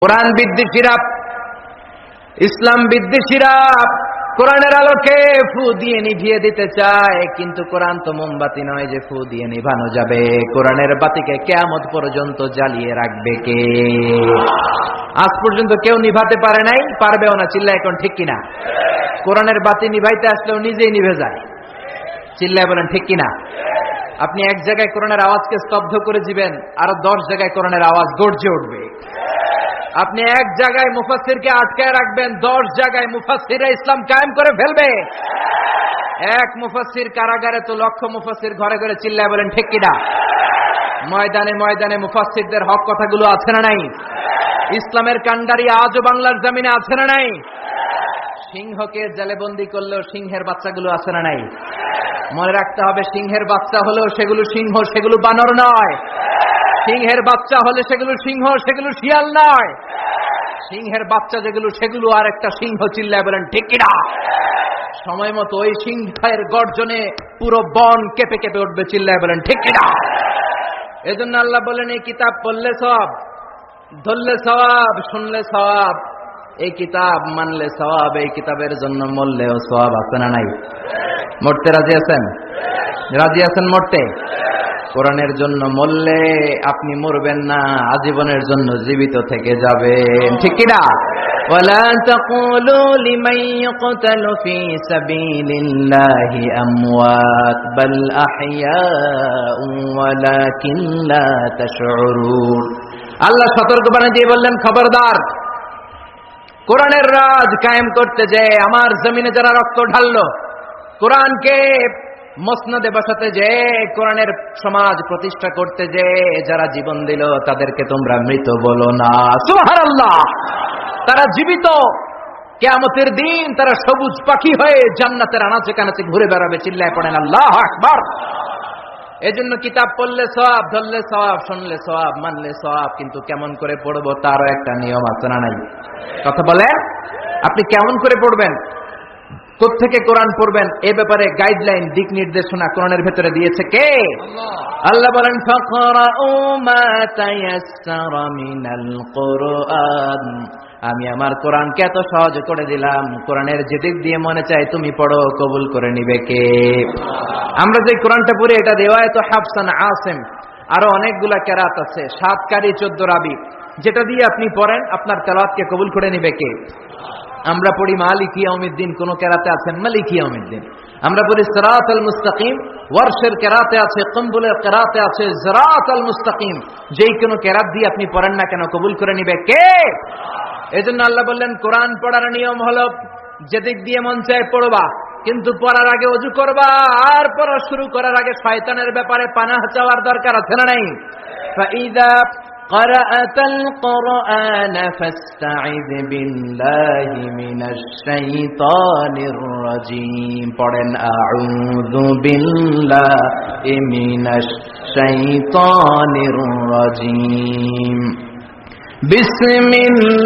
কোরআন বিদ্বেষীরা, ইসলাম বিদ্বেষীরা কোরআনের আলোকে ফু দিয়ে নিভিয়ে দিতে চায়, কিন্তু কোরআন তো মোমবাতি নয় যে ফু দিয়ে নিভানো যাবে। কোরআনের বাতিকে কিয়ামত পর্যন্ত জ্বালিয়ে রাখবে কে? আজ পর্যন্ত কেউ নিভাতে পারে নাই, পারবেও না। চিল্লায় এখন ঠিক কিনা? কোরআনের বাতি নিভাইতে আসলেও নিজেই নিভে যায়। চিল্লায় বলেন ঠিক কিনা? আপনি এক জায়গায় কোরআনের আওয়াজকে স্তব্ধ করে দিবেন, আর 10 জায়গায় কোরআনের আওয়াজ গর্জে উঠবে। আপনি এক জায়গায় মুফাসসিরকে আটকায় রাখবেন, 10 জায়গায় মুফাসসিররা ইসলাম কায়েম করে ফেলবে। এক মুফাসসির কারাগারে তো লক্ষ মুফাসসির ঘরে ঘরে। চিল্লায় বলেন ঠিক কিনা? ময়দানে ময়দানে মুফাসসিরদের হক কথাগুলো আছে না নাই? ইসলামের কান্ডারি আজও বাংলার জমিনে আছে না নাই? সিংহকে জেলেবন্দি করলেও সিংহের বাচ্চাগুলো আছে না নাই? মনে রাখতে হবে, সিংহের বাচ্চা হলেও সেগুলো সিংহ, সেগুলো বানর নয়। সিংহের বাচ্চা হলে সেগুলো সিংহ, সেগুলো শিয়াল নয়। সিংহের বাচ্চা যেগুলো, সেগুলো আর একটা সিংহ। চিল্লায় বলেন ঠিক কিনা? সময় মতো ওই সিংহের গর্জনে পুরো বন কেঁপে কেঁপে উঠবে। চিল্লায় বলেন ঠিক কিনা? এজন্য আল্লাহ বলেন, এই কিতাব পড়লে সওয়াব, ধরলে সওয়াব, শুনলে সওয়াব, এই কিতাব মানলে সওয়াব, এই কিতাবের জন্য মরলেও সওয়াব। আছে না নাই? মরতে রাজি আছেন? রাজি আছেন মরতে? কোরআনের জন্য মরলে আপনি মরবেন না, আজীবনের জন্য জীবিত থেকে যাবেন। ঠিক কিনা? ওয়ালা তাকুলু লিমান ইয়াকতালু ফি সাবিলিল্লাহি আমওয়াত বাল আহইয়াউ ওয়ালাকিন লা তাশউরুন। আল্লাহ সতর্কবাণী দিয়ে বললেন, খবরদার, কোরআনের রাজ কায়েম করতে যে আমার জমিনে যারা রক্ত ঢাললো, কোরআনকে মসনদে বসাতে যে, কোরআনের সমাজ প্রতিষ্ঠা করতে যে যারা জীবন দিল, তাদেরকে তোমরা মৃত বলো না। সুবহানাল্লাহ! তারা জীবিত। কিয়ামতের দিন তারা সবুজ পাখি হয়ে জান্নাতের আনাচে কানাচে ঘুরে বেড়াবে। চিল্লায় পড়েন আল্লাহু আকবার। এজন্য কিতাব পড়লে সওয়াব, ধরলে সওয়াব, শুনলে সওয়াব, মানলে সওয়াব। কিন্তু কেমন করে পড়বো তারও একটা নিয়ম আছে না নাই? কথা বলেন, আপনি কেমন করে পড়বেন, কোত্থেকে কোরআন পড়বেন, এ ব্যাপারে গাইডলাইন, দিক নির্দেশনা কোরআনের ভেতরে দিয়েছে কে? আল্লাহ বলেন, ফাকরাউ মা তায়াসসারা মিনাল কুরআন। আমি আমার কোরআনকে এত সহজ করে দিলাম, কোরআনের যে দিক দিয়ে মনে চায় তুমি পড়ো, কবুল করে নিবে কে? আমরা যে কোরআনটা পড়ি, এটা রিওয়ায়াত হাফসান আসিম, আরো অনেকগুলা কেরাত আছে, 7 কারি 14 রাবি, যেটা দিয়ে আপনি পড়েন আপনার তেলাওয়াতকে কবুল করে নিবে কে? আমরা পড়ি মালিকি ইয়াউমিদ্দিন, কোন কেরাতে আছেন মালিকি ইয়াউমিদ্দিন। আমরা পড়ি সিরাতাল মুস্তাকিম, ওয়ারশের কেরাতে আছে, কম্বুলের কেরাতে আছে সিরাতাল মুস্তাকিম। যেই কোন কেরাত দিয়ে আপনি পড়েন না কেন, কবুল করে নিবে কে? এজন্য আল্লাহ বললেন, কোরআন পড়ার নিয়ম হলো যেদিক দিয়ে মন চায় পড়বা, কিন্তু পড়ার আগে ওযু করবা। আর পড়া শুরু করার আগে শয়তানের ব্যাপারে পানাহ চাওয়ার দরকার আছে না নাই? ফাইদা ক্বারাআতাল কুরআন ফাসতাইয বিল্লাহি মিনাশ শাইতানির রাজীম। পড়েন, আউযু বিল্লাহি মিনাশ শাইতানির রাজীম। বিসমিল্লাহির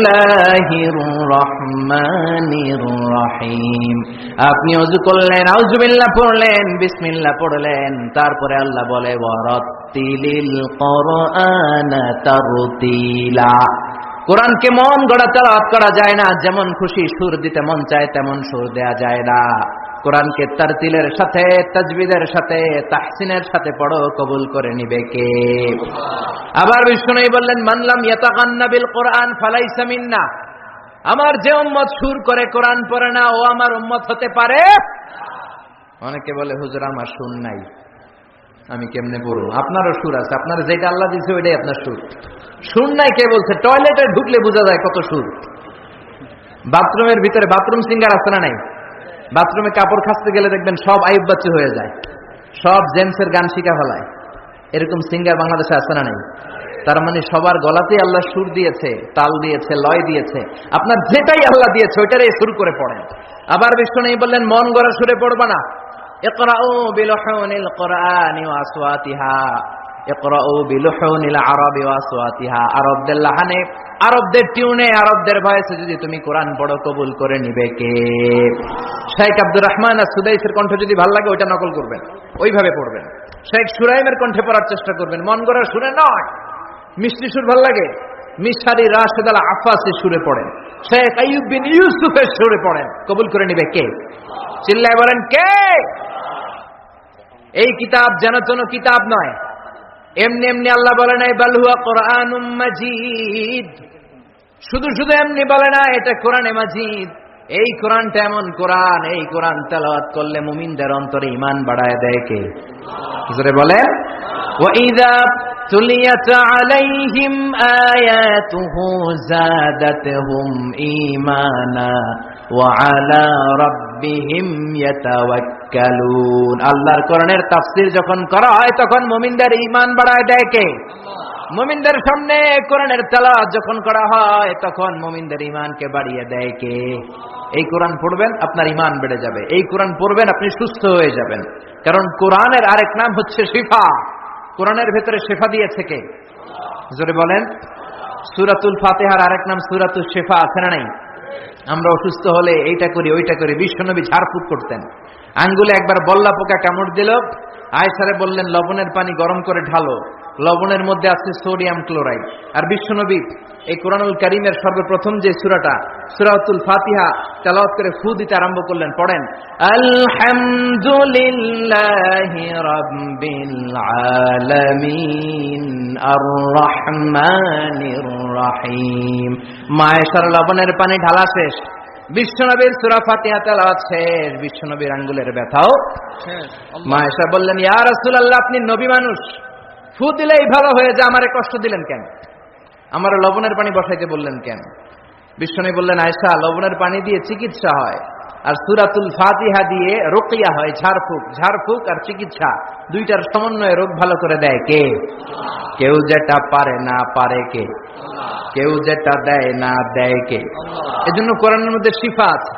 রহমানির রহিম। আপনি ওযু করলেন, আউযু বিল্লাহ পড়লেন, বিসমিল্লাহ পড়লেন, তারপরে আল্লাহ বলে, ওয়ারাত্তিলিল কুরআনা তারতিলা। কোরআনকে মন গড়া তেলাওয়াত করা যায় না, যেমন খুশি সুর দিতে মন চায় তেমন সুর দেয়া যায় না। কোরআনকে তারতিলের সাথে, তাজবিদের সাথে, তাহসিনের সাথে পড়ো, কবুল করে নিবে কে? আবার বিষ্ণু বললেন, মান লাম ইয়াতাগান্না বিল কোরআন ফালাইসা মিন্না। আমার যে উম্মত সুর করে কোরআন পড়ে না, ও আমার উম্মত হতে পারে। অনেকে বলে, হুজুর আমার সুর নাই, আমি কেমনে পড়ব? আপনারও সুর আছে, আপনার যেটা আল্লাহ দিয়েছে ওইটাই আপনার সুর। সুর নাই কে বলছে? টয়লেটে ঢুকলে বোঝা যায় কত সুর। বাথরুমের ভিতরে বাথরুম সিঙ্গার আছে না নাই? বাথরুমে কাপড় খাসতে গেলে দেখবেন সব আইব বাচ্চা হয়ে যায়, সব জেমসের গান শিখা ফেলায়। এরকম সিঙ্গার বাংলাদেশে আছে না নাই? তার মানে সবার গলাতেই আল্লাহ সুর দিয়েছে, তাল দিয়েছে, লয় দিয়েছে। আপনার যেটাই আল্লাহ দিয়েছে ওইটারই সুর করে পড়েন। আবার বিষ্ণু বললেন, মন গড়া সুরে পড়বা না। ইকরাউ বিলুহুনিল কুরআনি ওয়া আসওয়াতিহা, ইকরাউ বিলুহুনিল আরাবি ওয়া আসওয়াতিহা। আরবদের লাহানে, আরবদের টিউনে, আরবদের ভয়েসে যদি তুমি কোরআন পড়ো, কবুল করে নিবে কে? শেখ আব্দুর রহমান আর-সুদাইসের কণ্ঠ যদি ভালো লাগে ওইটা নকল করবেন, ওইভাবে পড়বেন। শেখ সুরাইমের কণ্ঠে পড়ার চেষ্টা করবেন, মন গড়া সুরে নয়। মিষ্টি সুর ভাল লাগে, মিশরি রাশেদ আল আফাসি সুরে পড়েন, শেখ আইয়ুব বিন ইউসুফের সুরে পড়েন, কবুল করে নিবে কে? চিল্লায় বলেন কে? এই কিতাব যেন তেন কিতাব নয়, এমনি এমনি আল্লাহ বলে নাই বাল হুয়া কোরআনুম মাজিদ, শুধু শুধু এমনি বলে না এটা কোরআনে মাজিদ। এই কোরআনটা এমন কোরআন, এই কোরআন তেলাওয়াত করলে মুমিনদের অন্তরে ঈমান বাড়ায় দেয় কে? জোরে বলেন। ওয়াইযা তুলিয়াত আলাইহিম আয়াতুহু যাদাতহুম ঈমানা ওয়া আলা রাব্বিহিম ইয়াতাওয়াক্কালুন। আল্লাহর কোরআনের তাফসীর যখন করা হয় তখন মুমিনদের ঈমান বাড়ায় দেয় কে? মুমিনদের সামনে কোরআনের তেলাওয়াত যখন করা হয় তখন মুমিনদের ঈমানকে বাড়িয়ে দেয় কে? এই কোরআন পড়বেন আপনার ঈমান বেড়ে যাবে, এই কোরআন পড়বেন আপনি সুস্থ হয়ে যাবেন। কারণ কোরআনের আরেক নাম হচ্ছে শিফা। কোরআনের ভেতরে শিফা দিয়েছে কে? জোরে বলেন। সূরাতুল ফাতিহার আরেক নাম সূরাতুশ শিফা, আছে না নাই? আমরা অসুস্থ হলে এইটা করি ওইটা করি, বিশ্বনবী ঝাড়ফুঁক করতেন। আঙ্গুলে একবার বল্লা পোকা কামড় দিল, আয়েশারে বললেন লবণের পানি গরম করে ঢালো, লবণের মধ্যে আছে সোডিয়াম ক্লোরাইড। আর বিশ্বনবী এই কোরআনুল কারীমের সর্বপ্রথম যে সূরাটা সূরাতুল ফাতিহা তেলাওয়াত করে ফু দিতে আরম্ভ করলেন, পড়েন আলহামদুলিল্লাহি রাব্বিল আলামিন আর রহমানির রহিম। মায়েশার লবণের পানি ঢালা শেষ, বিশ্বনবীর সূরা ফাতিহা তেলাওয়াত শেষ, বিশ্বনবীর আঙ্গুলের ব্যথাও শেষ। মায়েশা বললেন ইয়া রাসূলুল্লাহ আপনি নবী মানুষ, ফু দিলেই ভালো হয়ে যায়, আমারে কষ্ট দিলেন কেন? আমার লবণের পানি বসাইতে বললেন কেন? বিশ্বনবী বললেন আয়েশা লবণের পানি দিয়ে চিকিৎসা হয় আর সূরাতুল ফাতিহা দিয়ে রুকিয়া হয়, ঝাড়ফুঁক। ঝাড়ফুঁক আর চিকিৎসা দুইটার সমন্বয়ে রোগ ভালো করে দেয় কে? কেউ যেটা পারে না পারে কে? কেউ যেটা দেয় না দেয় কে? এজন্য কোরআনের মধ্যে শিফা আছে,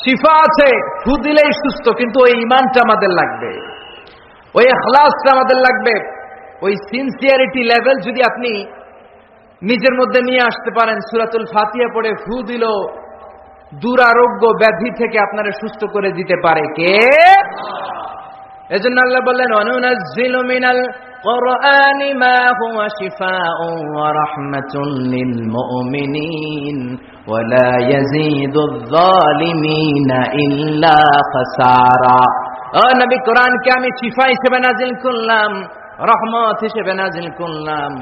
শিফা আছে। ফু দিলেই সুস্থ, কিন্তু ওই ঈমানটা আমাদের লাগবে, ওই ইখলাসটা আমাদের লাগবে, ওই সিনসিয়ারিটি লেভেল যদি আপনি নিজের মধ্যে নিয়ে আসতে পারেন, সূরাতুল ফাতিহা পড়ে ফু দিল দুরারোগ্য ব্যাধি থেকে আপনারা সুস্থ করে দিতে পারে কে? এজন্য আল্লাহ বললেন ওয়ানুনাজ্জিলু মিনাল কুরআনি মা হুয়া শিফাউন ওয়া রাহমাতুল লিল মুমিনিন ওয়া লা ইয়াজিদুয যালিমিনা ইল্লা খাসারা। ও নবী, কোরআনকে আমি শিফা হিসেবে নাজিল করলাম, রহমত হিসেবে নাজিল করলাম।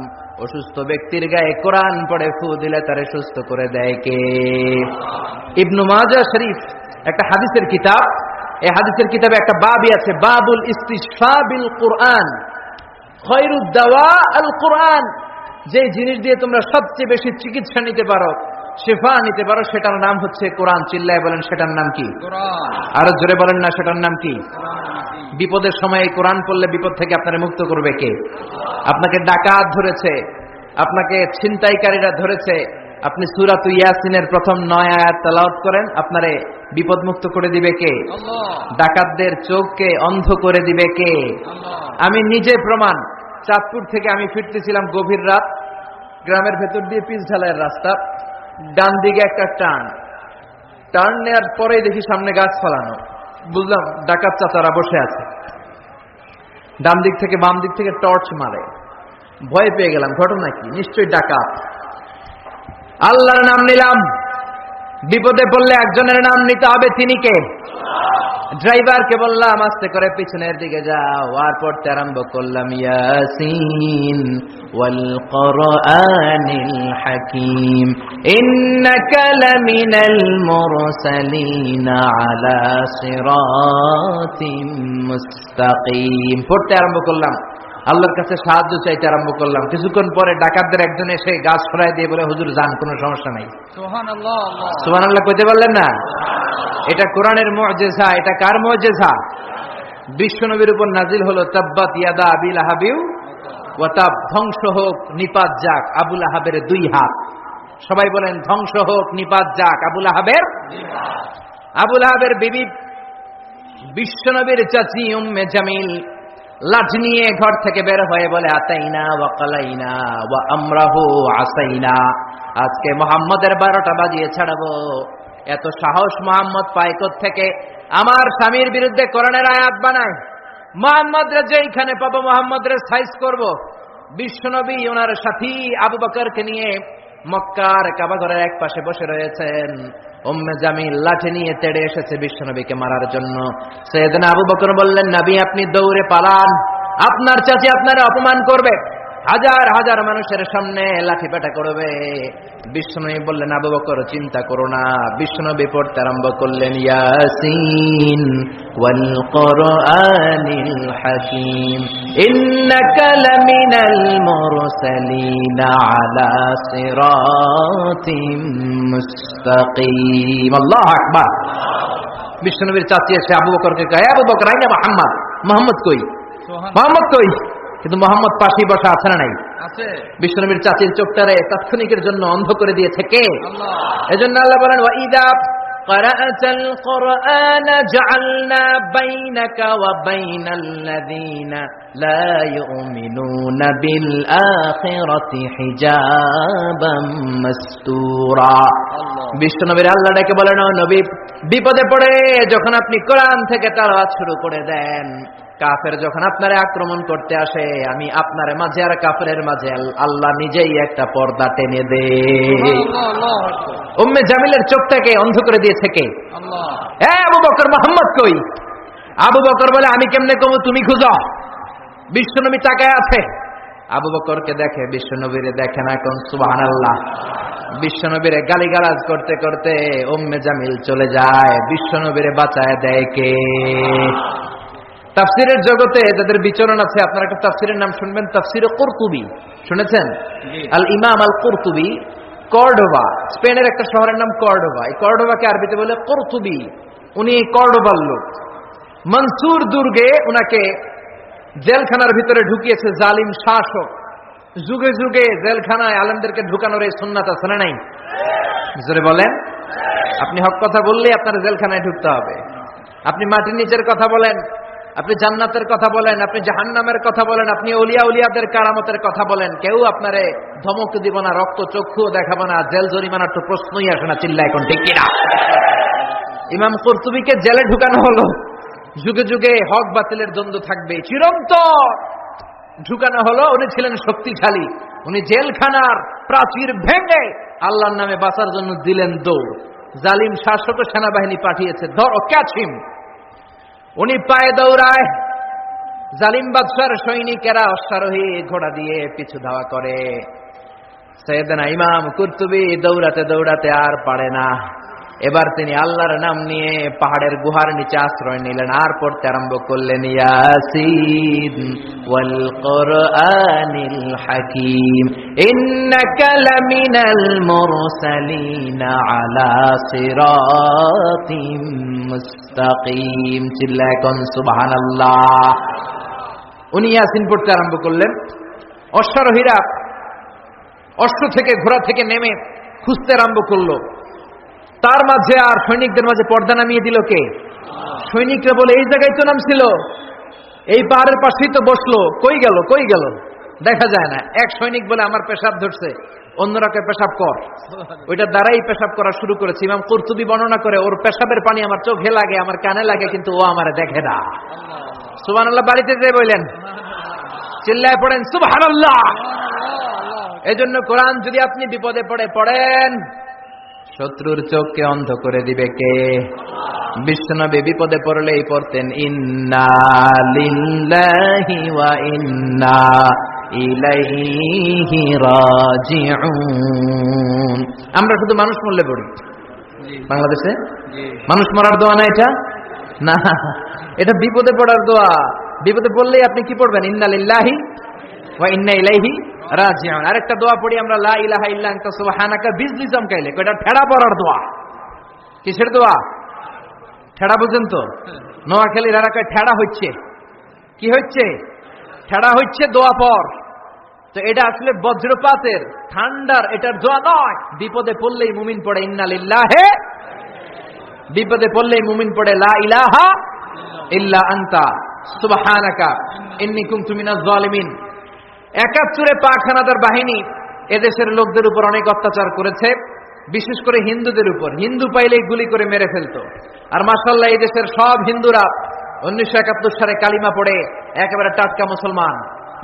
অসুস্থ ব্যক্তির গায়ে কোরআন পড়ে ফু দিলে তারে সুস্থ করে দেয় কে? ইবনু মাজাহ শরীফ একটা হাদিসের কিতাব, এই হাদিসের কিতাবে একটা বাবই আছে, বাবুল ইস্তিশফা বিল কুরআন খায়রুদ দাওয়া আল কুরআন। যে জিনিস দিয়ে তোমরা সবচেয়ে বেশি চিকিৎসা নিতে পারো, শিফা নিতে পারো, সেটার নাম হচ্ছে কোরআন। চিল্লায় বলেন সেটার নাম কি? কোরআন। আরো জোরে বলেন না সেটার নাম কি? বিপদের সময় এই কোরআন পড়লে বিপদ থেকে আপনারা মুক্ত করবে কে? আপনাকে ডাকাত ধরেছে, আপনাকে ছিনতাইকারীরা ধরেছে, আপনি সূরাত ইয়াসিনের প্রথম 9 আয়াত তেলাওয়াত করেন, আপনারে বিপদ মুক্ত করে দিবে কে? আল্লাহ। ডাকাতদের চোখকে অন্ধ করে দিবে কে? আল্লাহ। আমি নিজে প্রমাণ। চাঁদপুর থেকে আমি ফিরতেছিলাম গভীর রাত, গ্রামের ভেতর দিয়ে পিচ ঢালাইয়ের রাস্তা, ডান দিকে একটা টার্ন নেওয়ার পরেই দেখি সামনে গাছ ফলানো, বুঝলাম ডাকাত চাচারা বসে আছে। ডান দিক থেকে বাম দিক থেকে টর্চ মারে, ভয় পেয়ে গেলাম, ঘটনা কি? নিশ্চয়ই ডাকাত। আল্লাহর নাম নিলাম, বিপদে পড়লে একজনের নাম নিতে হবে, তিনি কে? ড্রাইভারকে বললাম আস্তে করে পিছনের দিকে যাও, আর পড়তে আরম্ভ করলাম ইয়াসিন ওয়াল কুরআনিল হাকীম ইন্নাকা লামিনাল মুরসালিন আলা সিরাতিম মুস্তাকিম। পড়তে আরম্ভ করলাম, আল্লাহর কাছে সাহায্য চাইতে আরম্ভ করলাম। কিছুক্ষণ পরে ডাকাতদের একজন এসে গাছ ফেলাই দিয়ে বলে হুজুর যান, কোনো সমস্যা নাই। সুবহানাল্লাহ। সুবহানাল্লাহ কইতে পারলেন না? এটা কোরআনের মুআজিজা। এটা কার মুআজিজা? বিশ্বনবীর উপর নাজিল হলো তাব্বাত ইয়াদা আবি লাহাবিউ ওয়া তাব, ধ্বংস হোক নিপাত যাক আবু লাহাবের 2 হাত। সবাই বলেন ধ্বংস হোক নিপাত যাক আবু লাহাবের 2 হাত। আবু লাহাবের বিবি বিশ্বনবীর চাচি উম্মে জামিল লাঠি নিয়ে ঘর থেকে বের হয়ে বলে আতাইনা ওয়া কালাইনা ওয়া আমরাহু আসাইনা, আজকে মুহাম্মদের 12টা বাজিয়ে ছাড়াবো। এত সাহস মুহাম্মদ পায় থেকে? আমার স্বামীর বিরুদ্ধে কোরআনের আয়াত বানায়, মুহাম্মদরে যেইখানে পাবো মুহাম্মদরে সাইজ করব। বিশ্বনবী ওনার সাথী আবু বকরকে নিয়ে মক্কার কাবা ঘরের এক পাশে বসে রয়েছেন। উম্মে জামিল লাঠি নিয়ে তেড়ে এসেছে বিশ্বনবীকে মারার জন্য। সাইয়েদনা আবু বকর বললেন, নবী আপনি দৌড়ে পালান, আপনার চাচি আপনারে অপমান করবে, হাজার হাজার মানুষের সামনে লাঠি পেটা করবে। বিশ্বনবী বললেন, আবু বকর চিন্তা করো না। বিশ্বনবী পড়তে আরম্ভ করলেন, ইয়াসিন ওয়াল কুরআনিল হাকীম ইন্নাকা লামিনাল মুরসালিন আলা সিরাতিম মুস্তাকিম। আল্লাহু আকবার। বিশ্বনবীর চাচি এসে আবু বকরকে কয়, আবু বকর আইনা মুহাম্মদ, মুহাম্মদ কই, মুহাম্মদ কই? কিন্তু মোহাম্মদ পাশেই বসা আছে না নাই? আছে। বিশ্বনবীর চাচির চোখটারে তাৎক্ষণিকের জন্য অন্ধ করে দিয়েছে কে? আল্লাহ। এজন্য আল্লাহ বলেন, ওয়াইদা ক্বারাআতাল কুরআন জাআলনা বাইনাকা ওয়া বাইনাল্লাযীনা লা ইউমিনুনা বিল আখিরাতি হিজাবাম মাসতুরা। বিশ্বনবীর আল্লাহ ডেকে বলেন, ও নবী, বিপদে পড়ে যখন আপনি কোরআন থেকে তেলাওয়াত শুরু করে দেন, কাফের যখন আপনারে আক্রমণ করতে আসে, আমি আপনার মাঝে আর কাফেরের মাঝে আল্লাহ নিজেই একটা পর্দা টেনে দে। উম্মে জামিলের চোখটাকে অন্ধ করে দিয়েছে কে? আল্লাহ। আবু বকর, মুহাম্মদ কই? আবু বকর বলে, আমি কেমনে কমু, তুমি খুঁজো। বিশ্বনবী তাকায় আছে, আবু বকরকে দেখে, বিশ্বনবীরে দেখে না। কোন সুবহানাল্লাহ। বিশ্বনবীরে গালিগালাজ করতে করতে উম্মে জামিল চলে যায়। বিশ্বনবীরে বাঁচায় দেয় কে? তাফসিরের জগতে যাদের বিচরণ আছে, আপনারা একটা তাফসিরের নাম শুনবেন, তাফসিরে কুরতুবী। শুনেছেন? আল ইমাম আল কুরতুবী, কর্ডোবা, স্পেনের একটা শহরের নাম কর্ডোবা। এই কর্ডোবাকে আরবিতে বলে কুরতুবী। উনি কর্ডোবার লোক। মনসুর দুর্গে উনাকে জেলখানার ভিতরে ঢুকিয়েছে জালিম শাসক। যুগে যুগে জেলখানায় আলেমদেরকে ঢুকানোর এই সুন্নাত আছে না নাই? জোরে বলেন। আপনি হক কথা বললে আপনার জেলখানায় ঢুকতে হবে। আপনি মাটির নিচের কথা বলেন, আপনি জান্নাতের কথা বলেন, আপনি জাহান্নামের কথা বলেন, আপনি ওলিয়া উলিয়াদের কারামতের কথা বলেন, কেউ আপনারে ধমক দিব না, রক্ত চক্ষু দেখাবো না, জেল জরিমানার তো প্রশ্নই আসে না। চিল্লা এখন ঠিক কিনা? ইমাম কুরতুবীকে জেলে ঢুকানো হলো। যুগে যুগে হক বাতিলের দ্বন্দ্ব থাকবে, চিরন্তন ঢুকানো হলো। উনি ছিলেন শক্তিশালী। উনি জেলখানার প্রাচীর ভেঙে আল্লাহর নামে বাঁচার জন্য দিলেন দৌড়। জালিম শাসক সেনাবাহিনী পাঠিয়েছে, ধরো, ক্যাচ হিম। উনি পায়ে দৌড়ায়, জালিম বাদশার সৈনিকেরা অশ্বারোহী ঘোড়া দিয়ে পিছু ধাওয়া করে। সাইয়েদনা ইমাম কুরতুবী দৌড়াতে দৌড়াতে আর পারে না। এবার তিনি আল্লাহর নাম নিয়ে পাহাড়ের গুহার নিচে আশ্রয় নিলেন, আর পড়তে আরম্ভ করলেন, ইয়াসিন ওয়াল কুরআনিল হাকীম ইন্নাকা লামিনাল মুরসালিন আলা সিরাতিম মুস্তাকিম। চিল্লায় কোন সুবহানাল্লাহ। উনি ইয়াসিন পড়তে আরম্ভ করলেন। অশ্বারোহীরা অশ্ব থেকে, ঘোড়া থেকে নেমে খুঁজতে আরম্ভ করলো। তার মাঝে আর সৈনিকদের মাঝে পর্দা নামিয়ে দিল কে? সৈনিকরা বলে, এই জায়গায় তো নামছিল, এই পাহাড়ের পাশেই তো বসলো, কই গেল, কই গেল, দেখা যায় না। এক সৈনিক বলে, আমার পেশাব ধরছে, অন্যরা কে পেশাব কর। ওইটা দ্বারাই পেশাব করা শুরু করেছে। ইমাম কুরতুবী বর্ণনা করে, ওর পেশাবের পানি আমার চোখে লাগে, আমার কানে লাগে, কিন্তু ও আমারে দেখে না। সুবহানাল্লাহ। বাড়িতে যে বললেন, চিল্লায় পড়েন সুবহানাল্লাহ। এজন্য কোরআন যদি আপনি বিপদে পড়ে পড়েন, শত্রুর চোখকে অন্ধ করে দিবে কে? বিশ্বনবী বিপদে পড়লেই পড়তেন, ইন্না লিল্লাহি ওয়া ইন্না ইলাইহি রাজিউন। আমরা শুধু মানুষ মরলে পড়ি বাংলাদেশে। মানুষ মরার দোয়া না এটা? না, এটা বিপদে পড়ার দোয়া। বিপদে পড়লেই আপনি কি পড়বেন? ইন্না লিল্লাহি ওয়া ইন্না ইলাইহি রাজিউন। আরেকটা দোয়া পড়ি আমরা, লা ইলাহা ইল্লা আনতা সুবহানাকা, বিজলি চমকাইলে। এটা ঠেড়া পড়ার দোয়া। কিসের দোয়া? ঠেড়া বুঝেন তো? নোয়াখালীর এলাকায় ঠেড়া হচ্ছে। কি হচ্ছে? ঠেড়া হচ্ছে দোয়া পর। তো এটা আসলে বজ্রপাতের, ঠান্ডার, এটার দোয়া নয়। বিপদে পড়লেই মুমিন পড়ে ইন্না লিল্লাহি, বিপদে পড়লেই মুমিন পড়ে লা ইলাহা ইল্লা আনতা সুবহানাকা ইন্নী কুনতু মিনাজ জালিমিন। ৭১ পাক হানাদার বাহিনী এদেশের লোকদের উপর অনেক অত্যাচার করেছে, বিশেষ করে হিন্দুদের উপর। হিন্দু পাইলেই গুলি করে মেরে ফেলতো। আর মাশাআল্লাহ, এই দেশের সব হিন্দুরা ১৯৭১ সালে কালিমা পড়ে একেবারে টাটকা মুসলমান।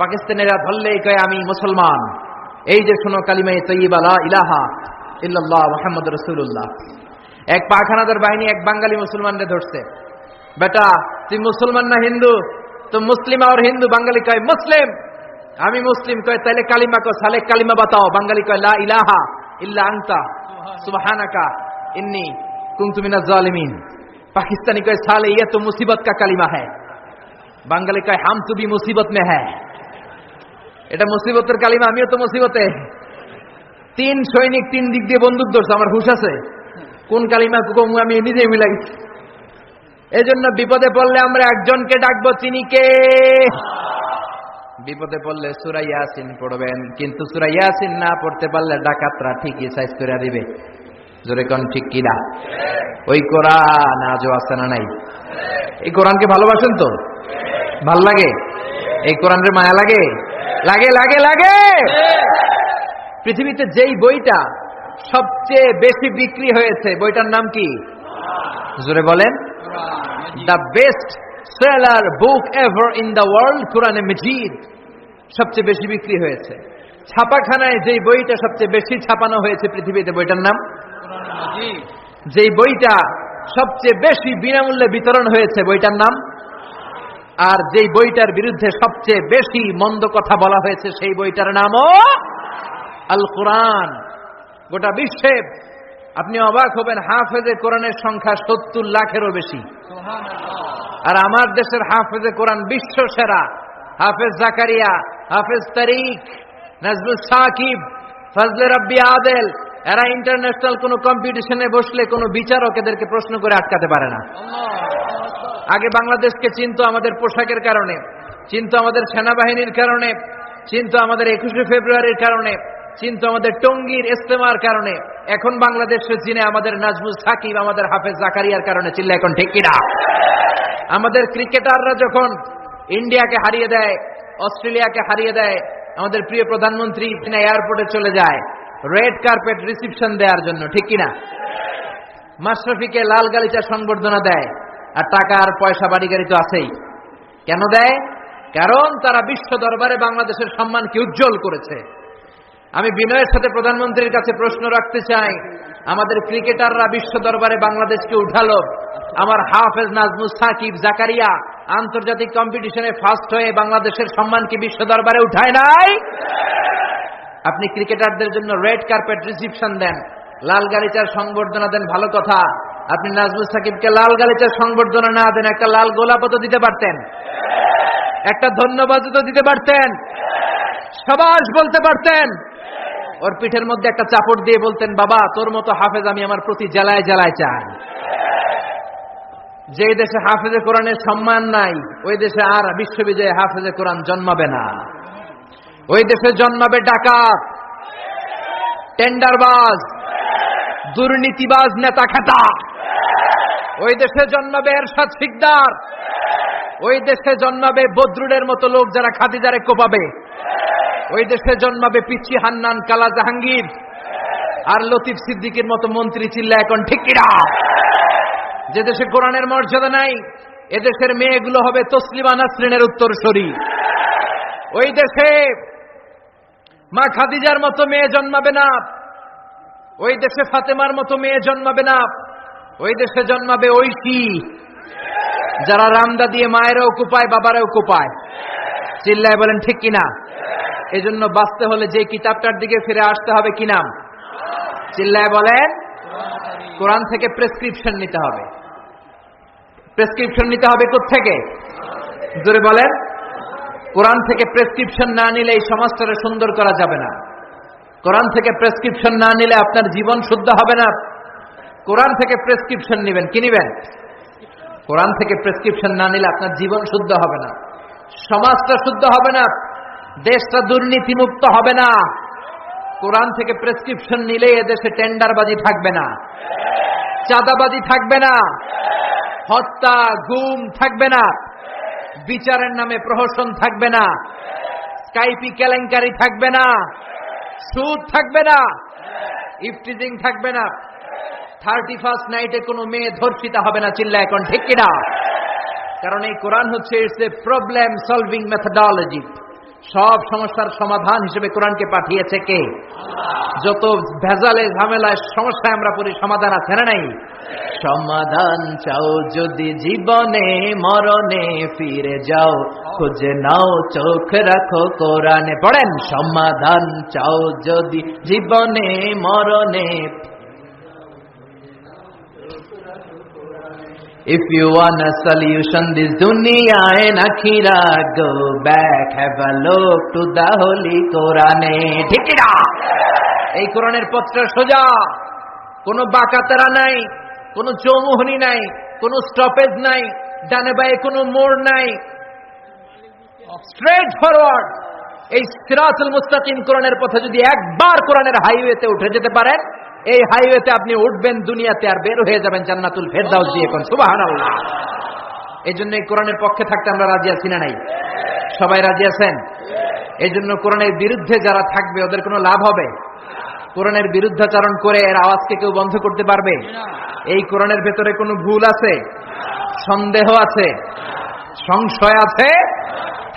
পাকিস্তানিরা ধরলেই কয় আমি মুসলমান, এই যে শোনো কালিমায়ে তাইয়্যিবা লা ইলাহা ইল্লাল্লাহ মুহাম্মাদুর রাসূলুল্লাহ। এক পাখানাদার বাহিনী এক বাঙালি মুসলমানকে ধরছে, বেটা তুই মুসলমান না হিন্দু? তো মুসলিম আর হিন্দু। বাঙালি কয় মুসলিম। আমি মুসলিম। কয় তাইলে কালিমা কো, সালে কালিমা বাতাও। বাঙালি কয় লা ইলাহা ইল্লা আনতা সুবহানাকা ইন্নী কুনতু মিনাজ জালিমিন। পাকিস্তানি কয় সালে ये तो मुसीबत का কালিমা है। বাঙালি কয় হাম তো भी मुसीबत में है। এটা মুসিবতের কালিমা, আমিও তো মুসিবতে। তিন সৈনিক তিন দিক দিয়ে বন্দুক ধরছে, আমার হুঁশ আছে কোন কালিমা কম আমি নিজেই মিলাই। এজন্য বিপদে পড়লে আমরা একজনকে ডাকবো, তিনি কে? বিপদে পড়লে সূরা ইয়াসিন পড়বেন, কিন্তু সূরা ইয়াসিন না পড়তে পারলে ডাকাতরা ঠিকই সাইজ করে দিবে। জোরে কোন ঠিক কিনা? ওই কোরআন আজও আছে না নাই? এই কোরআনকে ভালোবাসেন তো? ভাল লাগে? এই কোরআনের মায়া লাগে? লাগে লাগে লাগে। পৃথিবীতে যেই বইটা সবচেয়ে বেশি বিক্রি হয়েছে বইটার নাম কি? জোরে বলেন। The best seller book ever in the world, কোরআনে মজিদ সবচেয়ে বেশি বিক্রি হয়েছে। ছাপাখানায় যেই বইটা সবচেয়ে বেশি ছাপানো হয়েছে পৃথিবীতে, বইটার নাম? যেই বইটা সবচেয়ে বেশি বিনামূল্যে বিতরণ হয়েছে, বইটার নাম? আর যেই বইটার বিরুদ্ধে সবচেয়ে বেশি মন্দ কথা বলা হয়েছে, সেই বইটার নামও আল কোরআন। গোটা বিশ্বে আপনি অবাক হবেন, হাফেজে কোরআনের সংখ্যা ৭০ লাখেরও বেশি। আর আমার দেশের হাফেজে কোরআন বিশ্ব সেরা। হাফেজ জাকারিয়া, হাফেজ তারিক, নাজমুল সাকিব, ফজলে রাব্বি আদেল, এরা ইন্টারন্যাশনাল কোন কম্পিটিশনে বসলে কোন বিচারক এদেরকে প্রশ্ন করে আটকাতে পারে না। আগে বাংলাদেশকে চিনতো আমাদের পোশাকের কারণে, চিনতো আমাদের সেনাবাহিনীর কারণে, চিনতো আমাদের ২১শে ফেব্রুয়ারির কারণে, চিনতো আমাদের টঙ্গীর ইস্তেমার কারণে। এখন বাংলাদেশে চিনে আমাদের নাজমুল সাকিব, আমাদের হাফেজ জাকারিয়ার কারণে। চিল্লা এখন ঠিক কিনা? আমাদের ক্রিকেটাররা যখন ইন্ডিয়াকে হারিয়ে দেয়, অস্ট্রেলিয়াকে হারিয়ে দেয়, আমাদের প্রিয় প্রধানমন্ত্রী এয়ারপোর্টে চলে যায় রেড কার্পেট রিসিপশন দেওয়ার জন্য, ঠিক কিনা? মাশরাফিকে লাল গালিচা সংবর্ধনা দেয়, আর টাকা আর পয়সা বাড়ি গাড়ি তো আছেই। কেন দেয়? কারণ তারা বিশ্ব দরবারে বাংলাদেশের সম্মানকে উজ্জ্বল করেছে। আমি বিনয়ের সাথে প্রধানমন্ত্রীর কাছে প্রশ্ন রাখতে চাই, আমাদের ক্রিকেটাররা বিশ্ব দরবারে বাংলাদেশকে উঠালো, আমার হাফেজ নাজমুল সাকিব জাকারিয়া আন্তর্জাতিক কম্পিটিশনে ফার্স্ট হয়ে বাংলাদেশের সম্মানকে বিশ্ব দরবারে উঠায় নাই? আপনি ক্রিকেটারদের জন্য রেড কার্পেট রিসিপশন দেন, লাল গালিচার সংবর্ধনা দেন, ভালো কথা। আপনি নাজমুল সাকিবকে লাল গালিচার সংবর্ধনা না দেন, একটা লাল গোলাপও তো দিতে পারতেন, একটা ধন্যবাদ তো দিতে পারতেন, সাবাস বলতে পারতেন। ওর পিঠের মধ্যে একটা চাপড় দিয়ে বলতেন, বাবা তোর মতো হাফেজ আমি আমার প্রতি জেলায় জেলায় চাই। যে দেশে হাফেজে কোরআনের সম্মান নাই, ওই দেশে আর বিশ্ববিজয়ে হাফেজে কোরআন জন্মাবে না। ওই দেশে জন্মাবে ডাকাত, টেন্ডারবাজ, দুর্নীতিবাজ, নেতা খেতা। ওই দেশে জন্মাবে এরশাদ সিকদার। ওই দেশে জন্মাবে বদরুলের মতো লোক যারা খাদিজারে কোপাবে। ওই দেশে জন্মাবে পিচ্চি হান্নান, কালা জাহাঙ্গীর আর লতিফ সিদ্দিকের মতো মন্ত্রী। চিল্লা এখন ঠিক কিনা? যে দেশে কোরআনের মর্যাদা নাই, এদেশের মেয়েগুলো হবে তসলিমা নাসরিনের উত্তরসূরি। ওই দেশে মা খাদিজার মতো মেয়ে জন্মাবে না, ওই দেশে ফাতেমার মতো মেয়ে জন্মাবে না। ওই দেশে জন্মাবে ঐশী, যারা রামদা দিয়ে মায়েরাও কোপায়, বাবারাও কোপায়। চিল্লায় বলেন ঠিক কিনা? এজন্য বাঁচতে হলে যে কিতাবটার দিকে ফিরে আসতে হবে, কি নাম? চিল্লায় বলেন। কোরআন থেকে প্রেসক্রিপশন নিতে হবে। প্রেসক্রিপশন নিতে হবে কোত্থেকে? জোরে বলেন। কোরআন থেকে প্রেসক্রিপশন না নিলে এই সমাজটাকে সুন্দর করা যাবে না। কোরআন থেকে প্রেসক্রিপশন না নিলে আপনার জীবন শুদ্ধ হবে না। কোরআন থেকে প্রেসক্রিপশন নেবেন, কি নেবেন? কোরআন থেকে প্রেসক্রিপশন না নিলে আপনার জীবন শুদ্ধ হবে না, সমাজটা শুদ্ধ হবে না, দেশটা দুর্নীতিমুক্ত হবে না। কোরআন থেকে প্রেসক্রিপশন নিলে এদেশে টেন্ডারবাজি থাকবে না, চাঁদাবাজি থাকবে না, হত্যা গুম থাকবে না, বিচারের নামে প্রহসন থাকবে না, স্কাইপি কেলেঙ্কারি থাকবে না, সুদ থাকবে না, ইফটিজিং থাকবে না, 31st নাইটে কোনো মেয়ে ধর্ষিতা হবে না। চিল্লা এখন ঠিক কিনা? কারণ এই কোরআন হচ্ছে it's a problem solving methodology. সব সমস্যার সমাধান হিসেবে কোরআনকে পাঠিয়েছে কে? যত ভেজালে ঝামেলায় সমস্যায় আমরা পড়ি, সমাধান আছে না নাই? সমাধান চাও যদি জীবনে মরণে ফিরে যাও, খুঁজে নাও চোখ রাখো কোরআনে। পড়েন, সমাধান চাও যদি জীবনে মরণে। If you want a solution this dunya and akhirah, go back, have a look to the holy Quran. ঠিক না? এই কোরআনের পথটা সোজা, কোনো বাঁকাতেরা নাই, কোনো চৌমুহনী নাই, কোনো স্টপেজ নাই, ডানে বায়ে কোনো মোড় নাই, স্ট্রেট ফরওয়ার্ড। এই সিরাতুল মুস্তাকিম কোরআনের পথে যদি একবার কোরআনের হাইওয়েতে উঠে যেতে পারেন, এই হাইওয়েতে আপনি উঠবেন দুনিয়াতে আর বের হয়ে যাবেন জান্নাতুল ফেরদাউস দিয়ে। কোন সুবহানাল্লাহ। এই জন্য এই কোরআনের পক্ষে থাকতে আমরা রাজি আছি না নাই? সবাই রাজি আছেন? এই জন্য কোরআনের বিরুদ্ধে যারা থাকবে ওদের কোনো লাভ হবে? কোরআনের বিরুদ্ধাচরণ করে এর আওয়াজকে কেউ বন্ধ করতে পারবে? এই কোরআনের ভেতরে কোনো ভুল আছে? সন্দেহ আছে? সংশয় আছে?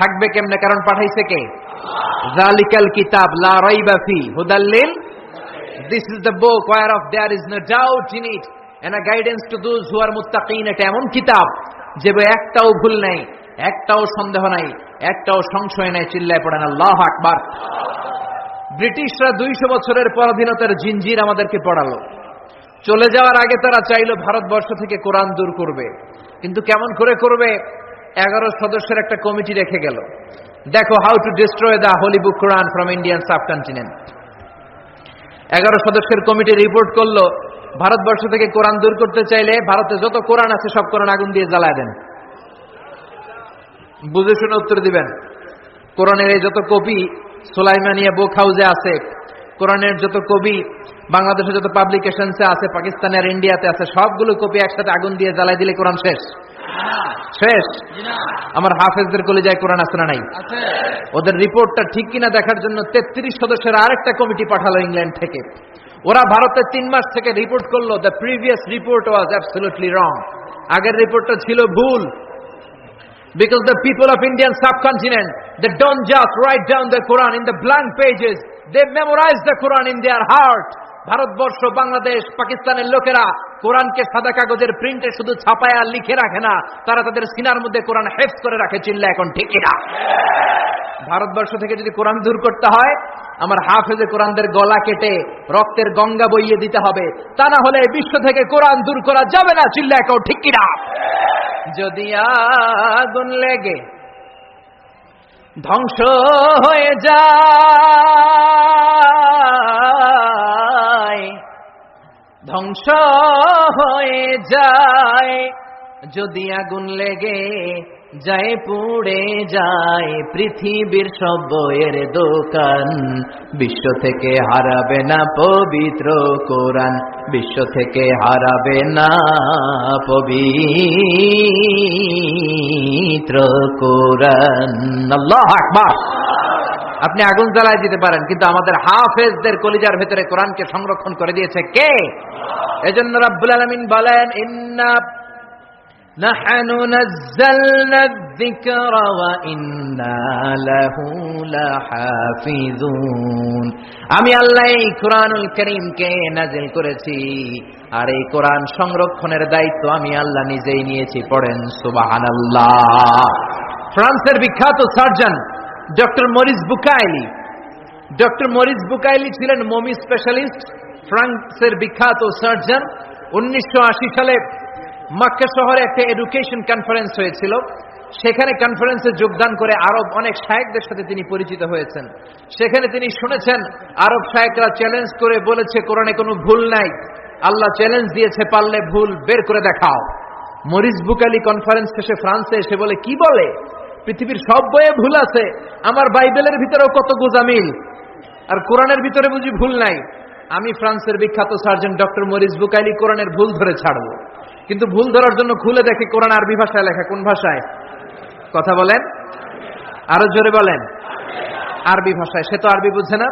থাকবে কেমনে? কারণ পাঠাইছে কে? যালিকাল কিতাব লা রাইবা ফি হুদাল লিল। This is the book whereof there is no doubt in it and a guidance to those who are muttaqin. এটা এমন কিতাব যে একটাও ভুল নাই, একটাও সন্দেহ নাই, একটাও সংশয় নাই। চিল্লায় পড়েন আল্লাহু আকবার। ব্রিটিশরা 200 বছরের পরাধীনতার জিঞ্জির আমাদেরকে পড়ালো। চলে যাওয়ার আগে তারা চাইলো ভারতবর্ষ থেকে কোরআন দূর করবে, কিন্তু কেমন করে করবে? 11 সদস্যের একটা কমিটি রেখে গেল। দেখো, how to destroy the Holi book Quran from Indian subcontinent. 11 সদস্যের কমিটি রিপোর্ট করলো, ভারতবর্ষ থেকে কোরআন দূর করতে চাইলে ভারতে যত কোরআন আছে সব কোরআন আগুন দিয়ে জ্বালায় দেন। বুঝে শুনে উত্তর দিবেন। কোরআনের এই যত কপি সুলাইমানিয়া বুক হাউসে আছে, কোরআনের যত কপি বাংলাদেশে যত পাবলিকেশনসে আছে, পাকিস্তানে আর ইন্ডিয়াতে আছে, সবগুলো কপি একসাথে আগুন দিয়ে জ্বালাই দিলে কোরআন শেষ? শেষ? আমার হাফেজদের কলিজায় কোরআন আছে না নাই? ওদের রিপোর্টটা ঠিক কিনা দেখার জন্য 33 সদস্যের আরেকটা কমিটি পাঠালো ইংল্যান্ড থেকে। ওরা ভারতে 3 মাস থেকে রিপোর্ট করলো, the previous report was absolutely রং। আগের রিপোর্টটা ছিল ভুল। Because the people of Indian subcontinent, they don't just write down the Quran in the blank pages, they memorize the Quran in their heart. Bharatvarsha, Bangladesh, পাকিস্তানের লোকেরা কোরআনকে সাদা কাগজের প্রিন্টে শুধু ছাপায় আর লিখে রাখে না, তারা তাদের সিনার মধ্যে কোরআন হেফজ করে রাখে। চিল্লা এখন ঠিক কিনা? ভারতবর্ষ থেকে যদি কোরআন দূর করতে হয়, আমার হাফেজে কোরআনদের গলা কেটে রক্তের গঙ্গা বইয়ে দিতে হবে, তা না হলে বিশ্ব থেকে কোরআন দূর করা যাবে না। চিল্লা এখন ঠিক কিনা? যদি আগুন লেগে ধ্বংস হয়ে যায়, ধ্বংস হয়ে যায়, যদি আগুন লেগে যায় পুড়ে যায় পৃথিবীর সব বইয়ের দোকান, বিশ্ব থেকে হারাবে না পবিত্র কোরআন, বিশ্ব থেকে হারাবে না পবিত্র কোরআন। আল্লাহু আকবার। আপনি আগুন জ্বালায় দিতে পারেন, কিন্তু আমাদের হাফেজদের কলিজার ভেতরে কোরআনকে সংরক্ষণ করে দিয়েছে কে? এজন্য রাব্বুল আলামিন বলেন, ইন্না নাহনু নাযালনা যিকরা ওয়া ইন্না লাহু লাহাফিজুন। আমি আল্লাহ এই কোরআনুল কারীমকে নাযিল করেছি, আর এই কোরআন সংরক্ষণের দায়িত্ব আমি আল্লাহ নিজেই নিয়েছি। পড়েন সুবহানাল্লাহ। ফ্রান্সের বিখ্যাত surgeon doctor Morris Bucaille. Doctor Morris Bucaille ছিলেন মমি স্পেশালিস্ট, ফ্রান্সের বিখ্যাত সার্জন। 1980 সালে মক্কা শহরে একটা এডুকেশন কনফারেন্স হয়েছিল। সেখানে কনফারেন্সে যোগদান করে আরব অনেক শায়েখদের সাথে তিনি পরিচিত হয়েছেন। সেখানে তিনি শুনেছেন আরব শায়েখরা চ্যালেঞ্জ করে বলেছে কোরআনে কোনো ভুল নাই। আল্লাহ চ্যালেঞ্জ দিয়েছে, পারলে ভুল বের করে দেখাও। মরিস বুকাইলি কনফারেন্স শেষে ফ্রান্সে এসে বলে, কি বলে? পৃথিবীর সব বইয়ে ভুল আছে, আমার বাইবেলের ভিতরেও কত গোজামিল, আর কোরআনের ভিতরে বুঝি ভুল নাই? আমি ফ্রান্সের বিখ্যাত সার্জন ডক্টর মরিস বুকাইলি কোরআনের ভুল ধরে ছাড়বো। কিন্তু ভুল ধরার জন্য খুলে দেখে কোরআন আরবি ভাষায় লেখা। কোন ভাষায়? কথা বলেন, আরো জোরে বলেন। আরবি ভাষায়। সে তো আরবি বুঝে না।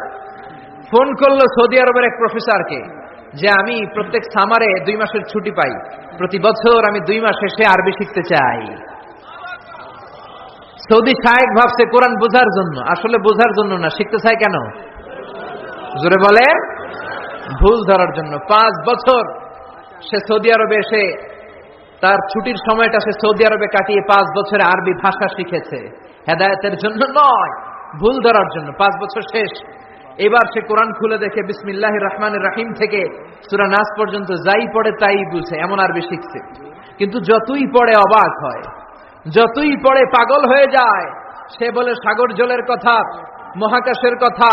ফোন করলো সৌদি আরবের এক প্রফেসরকে যে আমি প্রত্যেক সামারে 2 মাসের ছুটি পাই, প্রতি বছর আমি 2 মাস এসে আরবি শিখতে চাই। সৌদি শায়েখ ভাবছে কোরআন বোঝার জন্য, আসলে বোঝার জন্য না, শিখতে চায় কেন? জোরে বলে, ভুল ধরার জন্য। 5 বছর সে সৌদি আরবে এসে তার ছুটির সময়টা সে সৌদি আরবে কাটিয়ে 5 বছরে আরবি ভাষা শিখেছে, হেদায়েতের জন্য নয়, ভুল ধরার জন্য। 5 বছর শেষ, এবার সে কোরআন খুলে দেখে বিসমিল্লাহির রহমানির রহিম থেকে সূরা নাস পর্যন্ত যাই পড়ে তাই বুঝে, এমন আরবি শিখছে। কিন্তু যতই পড়ে অবাক হয়, যতই পড়ে পাগল হয়ে যায়। সে বলে সাগর জলের কথা, মহাকাশের কথা,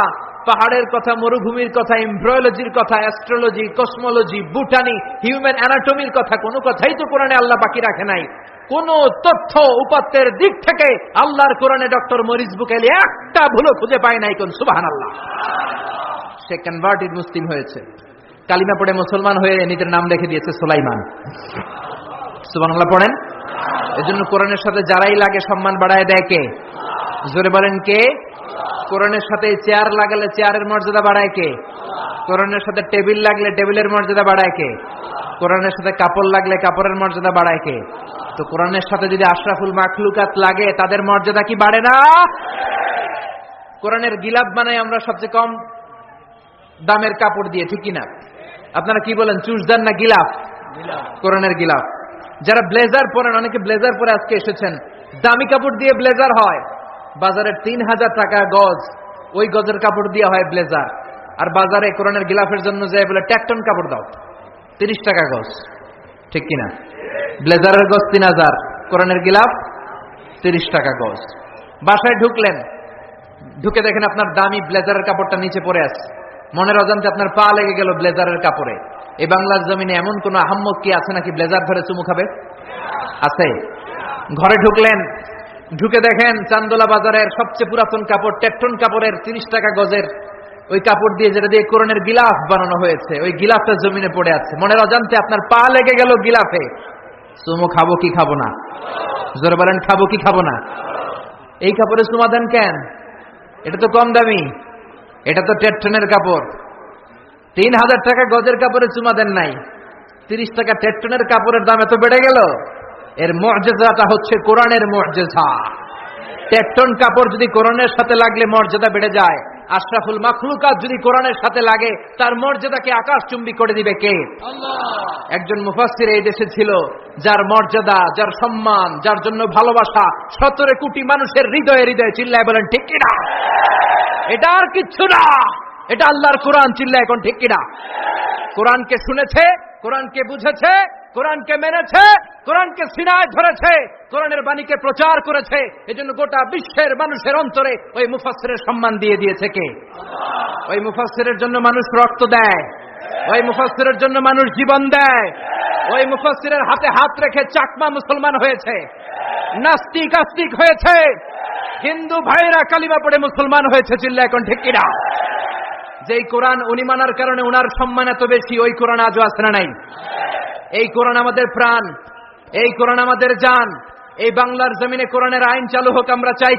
পাহাড়ের কথা, মরুভূমির কথা, এমব্রয়োলজির কথা, অ্যাস্ট্রোলজি, কসমোলজি, বুটানি, হিউম্যান অ্যানাটমির কথা, কোনো কথাই তো কোরআনে আল্লাহ বাকি রাখে নাই। কোন তথ্য উপাত্তের দিক থেকে আল্লাহর কোরআনে ডক্টর মরিস বুকাইলি একটা ভুলও খুঁজে পায় নাই। কোন সুবহানাল্লাহ। সে কনভার্টেড মুসলিম হয়েছে, কালিমা পড়ে মুসলমান হয়ে নিজের নাম রেখে দিয়েছে সুলাইমান। সুবহানাল্লাহ পড়েন। এজন্য কোরআনের সাথে যারাই লাগে সম্মান বাড়ায় দেয় কে? জোরে বলেন কে? কোরআনের সাথে চেয়ার লাগালে চেয়ারের মর্যাদা বাড়ায় কে? কোরআনের সাথে টেবিল লাগলে টেবিলের মর্যাদা বাড়ায় কে? কোরআনের সাথে কাপড় লাগলে কাপড়ের মর্যাদা বাড়ায় কে? তো কোরআনের সাথে যদি আশরাফুল মাখলুকাত লাগে তাদের মর্যাদা কি বাড়ে না? কোরআনের গিলাফ বানাই আমরা সবচেয়ে কম দামের কাপড় দিয়ে, ঠিক কিনা? আপনারা কি বলেন, চুষদার না গিলাফ? কোরআনের গিলাফ। যারা ব্লেজার পরেন, অনেকে ব্লেজার পরে আজকে এসেছেন, দামি কাপড় দিয়ে ব্লেজার হয় বাজারের 3000 টাকা গজ, ওই গজের কাপড় দিয়ে হয় ব্লেজার। আর বাজারে কোরআনের গিলাফের জন্য যায় বলে ট্যাকটন কাপড় দাও, 30 টাকা গজ, ঠিক কিনা? ব্লেজারের গজ 3000, কোরআনের গিলাফ 30 টাকা গজ। বাসায় ঢুকলেন, ঢুকে দেখেন আপনার দামি ব্লেজারের কাপড়টা নিচে পড়ে আছে, মনের অজান্তে আপনার পা লেগে গেল ব্লেজারের কাপড়ে। এই বাংলার জমিনে এমন কোন আহাম্মক কি আছে নাকি ব্লেজার ধরে চুমু খাবে? আছে? ঘরে ঢুকলেন, ঢুকে দেখেন চান্দোলা বাজারের সবচেয়ে পুরাতন কাপড়, টেকটন কাপড়ের 30 টাকা গজের ওই কাপড় দিয়ে, যেটা দিয়ে কোরআনের গিলাফ বানানো হয়েছে, ওই গিলাফটা জমিনে পড়ে আছে। মনের অজান্তে আপনার পা লেগে গেল গিলাফে। চুমু খাবো কি খাবো না? জোরে বলেন, খাবো কি খাবো না? এই কাপড়ে চুমা দেন কেন? এটা তো কম দামি, এটা তো টেকটনের কাপড়। 3000 টাকা গজের কাপড়ে চুমা দেন নাই, 30 টাকা টেকটনের কাপড়ের দাম এত বেড়ে গেল। এর মুআজিজাটা হচ্ছে কোরআনের মুআজিজা। টেকটন কাপড় যদি কোরআনের সাথে লাগলে মর্যাদা বেড়ে যায়, আশরাফুল মাখলুকাত যদি কোরআনের সাথে লাগে তার মর্যাদাকে আকাশচুম্বী করে দিবে কে? আল্লাহ। একজন মুফাসসির এই দেশে ছিল, যার মর্যাদা, যার সম্মান, যার জন্য ভালোবাসা 17 কোটি মানুষের হৃদয়ে হৃদয়ে। চিল্লায় বলেন ঠিক কিনা? এটা আর কিচ্ছু না, এটা আল্লাহর কোরআন। চিল্লায় এখন ঠিক কিনা? কোরআনকে শুনেছে, কোরআনকে বুঝেছে, কোরআনকে মেনেছে, কোরআনকে সিনায় ধরেছে, কোরআনের বাণীকে প্রচার করেছে। এজন্য গোটা বিশ্বের মানুষের অন্তরে ওই মুফাসসিরের সম্মান দিয়ে দিয়েছে কে? আল্লাহ। ওই মুফাসসিরের জন্য মানুষ রক্ত দেয়, ওই মুফাসসিরের জন্য মানুষ জীবন দেয়, ওই মুফাসসিরের হাতে হাত রেখে চাকমা মুসলমান হয়েছে, নাস্তিক আস্তিক হয়েছে, হিন্দু ভাইরা কালিমা পড়ে মুসলমান হয়েছে। চিল্লা এখন ঠিক কিনা? যেই কোরআন উনি মানার কারণে উনার সম্মান এত বেশি, ওই কোরআন আজও আছে না নাই? এই কোরআন আমাদের প্রাণ, এই কোরআন আমাদের জান। এই বাংলার জমিনে কোরআনের আইন চালু হোক আমরা চাই।